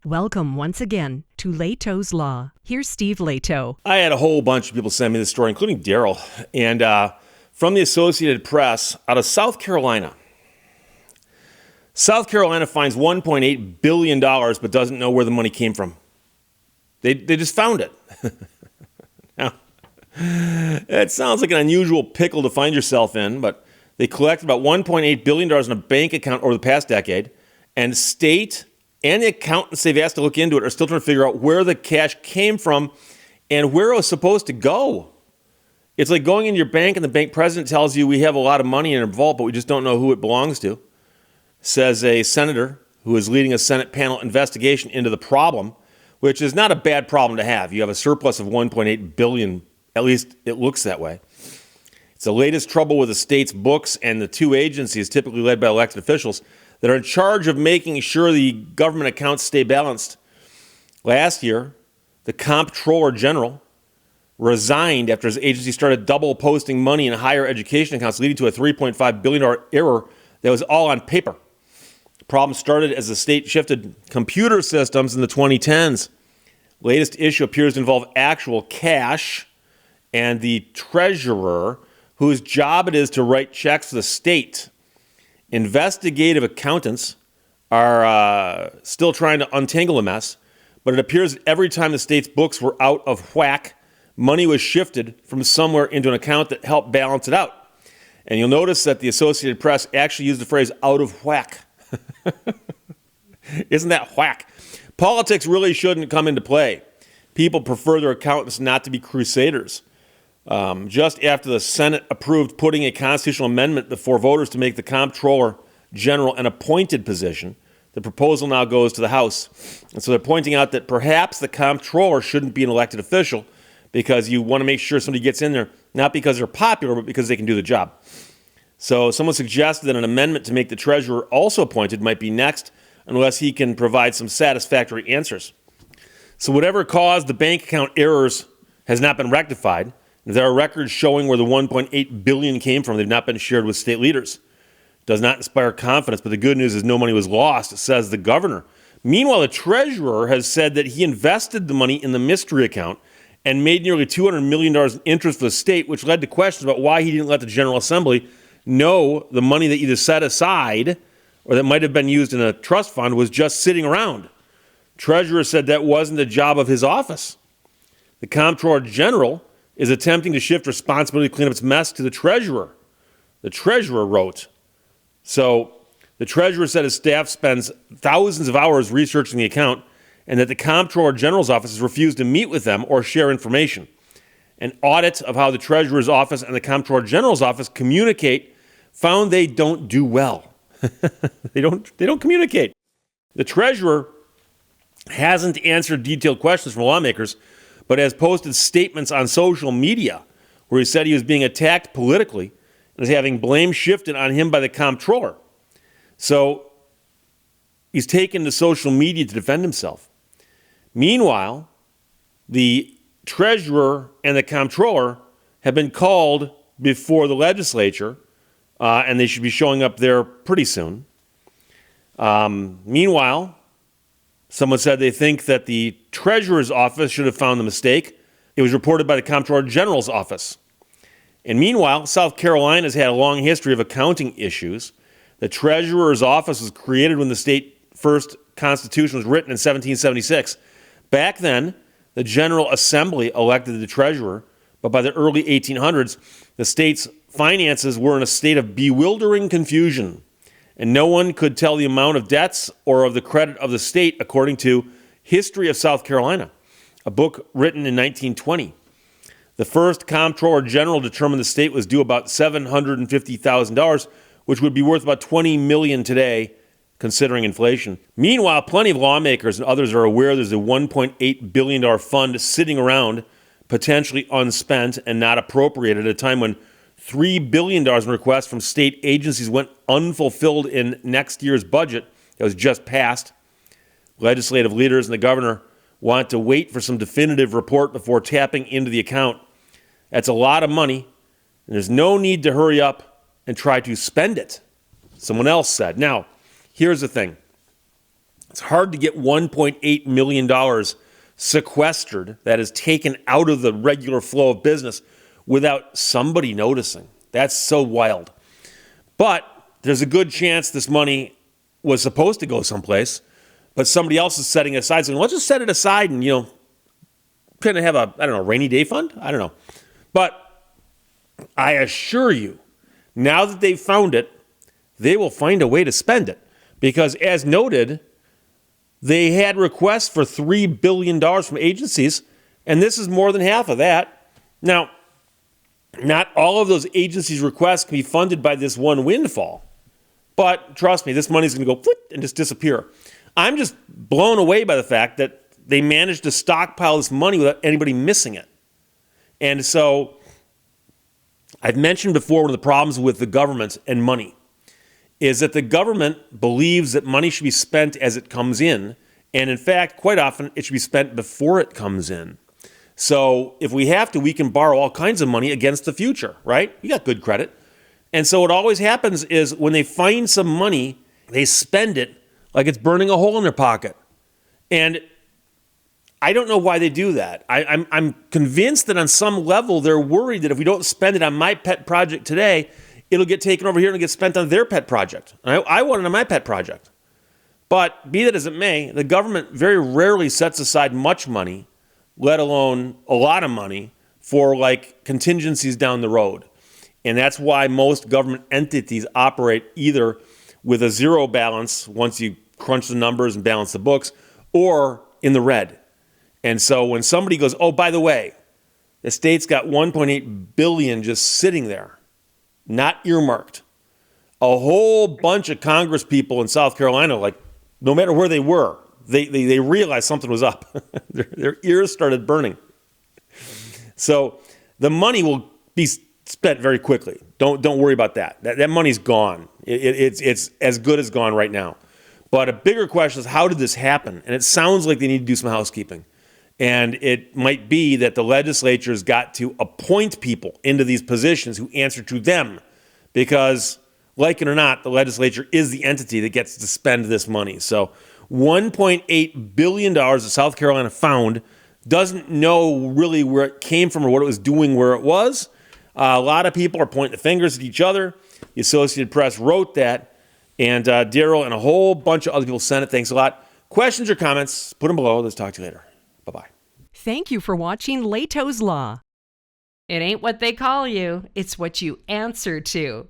Welcome once again to Lehto's Law. Here's Steve Lehto. I had a whole bunch of people send me this story, including Daryl, and from the Associated Press out of South Carolina. South Carolina finds $1.8 billion but doesn't know where the money came from. They just found it. Now, it sounds like an unusual pickle to find yourself in, but they collected about $1.8 billion in a bank account over the past decade, and state and the accountants they've asked to look into it are still trying to figure out where the cash came from and where it was supposed to go. It's like going into your bank and the bank president tells you we have a lot of money in our vault, but we just don't know who it belongs to, says a senator who is leading a Senate panel investigation into the problem, which is not a bad problem to have. You have a surplus of $1.8 billion, at least it looks that way. It's the latest trouble with the state's books and the two agencies typically led by elected officials that are in charge of making sure the government accounts stay balanced. Last year, the Comptroller General resigned after his agency started double posting money in higher education accounts, leading to a $3.5 billion error that was all on paper. The problem started as the state shifted computer systems in the 2010s. Latest issue appears to involve actual cash and the treasurer, whose job it is to write checks to the state. Investigative accountants are still trying to untangle the mess, but it appears that every time the state's books were out of whack, money was shifted from somewhere into an account that helped balance it out. And you'll notice that the Associated Press actually used the phrase out of whack. Isn't that whack? Politics really shouldn't come into play. People prefer their accountants not to be crusaders. Just after the Senate approved putting a constitutional amendment before voters to make the Comptroller General an appointed position, the proposal now goes to the House. And so they're pointing out that perhaps the Comptroller shouldn't be an elected official because you want to make sure somebody gets in there, not because they're popular, but because they can do the job. So someone suggested that an amendment to make the treasurer also appointed might be next, unless he can provide some satisfactory answers. So whatever caused the bank account errors has not been rectified. There are records showing where the $1.8 billion came from. They've not been shared with state leaders. It does not inspire confidence, but the good news is no money was lost, says the governor. Meanwhile, the treasurer has said that he invested the money in the mystery account and made nearly $200 million in interest for the state, which led to questions about why he didn't let the General Assembly know the money that either set aside or that might have been used in a trust fund was just sitting around. Treasurer said that wasn't the job of his office. The Comptroller General is attempting to shift responsibility to clean up its mess to the treasurer. The treasurer wrote. So the treasurer said his staff spends thousands of hours researching the account and that the Comptroller General's office has refused to meet with them or share information. An audit of how the treasurer's office and the Comptroller General's office communicate found they don't do well. They don't communicate. The treasurer hasn't answered detailed questions from lawmakers, but has posted statements on social media where he said he was being attacked politically and is having blame shifted on him by the comptroller. So he's taken to social media to defend himself. Meanwhile, the treasurer and the comptroller have been called before the legislature, and they should be showing up there pretty soon. Meanwhile, someone said they think that the treasurer's office should have found the mistake. It was reported by the Comptroller General's office. And meanwhile, South Carolina has had a long history of accounting issues. The treasurer's office was created when the state first constitution was written in 1776. Back then, the General Assembly elected the treasurer, but by the early 1800s, the state's finances were in a state of bewildering confusion, and no one could tell the amount of debts or of the credit of the state, according to History of South Carolina, a book written in 1920. The first Comptroller General determined the state was due about $750,000, which would be worth about $20 million today, considering inflation. Meanwhile, plenty of lawmakers and others are aware there's a $1.8 billion fund sitting around, potentially unspent and not appropriated at a time when $3 billion in requests from state agencies went unfulfilled in next year's budget that was just passed. Legislative leaders and the governor want to wait for some definitive report before tapping into the account. That's a lot of money, and there's no need to hurry up and try to spend it, someone else said. Now, here's the thing. It's hard to get $1.8 million sequestered, that is taken out of the regular flow of business, without somebody noticing. That's so wild. But there's a good chance this money was supposed to go someplace, but somebody else is setting it aside. So let's just set it aside and, kind of have a, rainy day fund? I don't know. But I assure you, now that they've found it, they will find a way to spend it. Because as noted, they had requests for $3 billion from agencies, and this is more than half of that. Now, not all of those agencies' requests can be funded by this one windfall. But trust me, this money's going to go and just disappear. I'm just blown away by the fact that they managed to stockpile this money without anybody missing it. And so I've mentioned before, one of the problems with the government and money is that the government believes that money should be spent as it comes in. And in fact, quite often, it should be spent before it comes in. So if we have to, we can borrow all kinds of money against the future, right? We got good credit. And so what always happens is when they find some money, they spend it like it's burning a hole in their pocket. And I don't know why they do that. I'm convinced that on some level they're worried that if we don't spend it on my pet project today, it'll get taken over here and get spent on their pet project. I want it on my pet project. But be that as it may, the government very rarely sets aside much money, let alone a lot of money, for like contingencies down the road. And that's why most government entities operate either with a zero balance once you crunch the numbers and balance the books, or in the red. And so when somebody goes, oh, by the way, the state's got $1.8 billion just sitting there, not earmarked. A whole bunch of Congress people in South Carolina, like no matter where they were, they realized something was up. Their ears started burning. So the money will be spent very quickly. Don't worry about that. That money's gone. It's as good as gone right now. But a bigger question is, how did this happen? And it sounds like they need to do some housekeeping. And it might be that the legislature's got to appoint people into these positions who answer to them, because, like it or not, the legislature is the entity that gets to spend this money. So $1.8 billion that South Carolina found, doesn't know really where it came from or what it was doing where it was. A lot of people are pointing the fingers at each other. The Associated Press wrote that. And Daryl and a whole bunch of other people sent it. Thanks a lot. Questions or comments, put them below. Let's talk to you later. Bye-bye. Thank you for watching Lehto's Law. It ain't what they call you, it's what you answer to.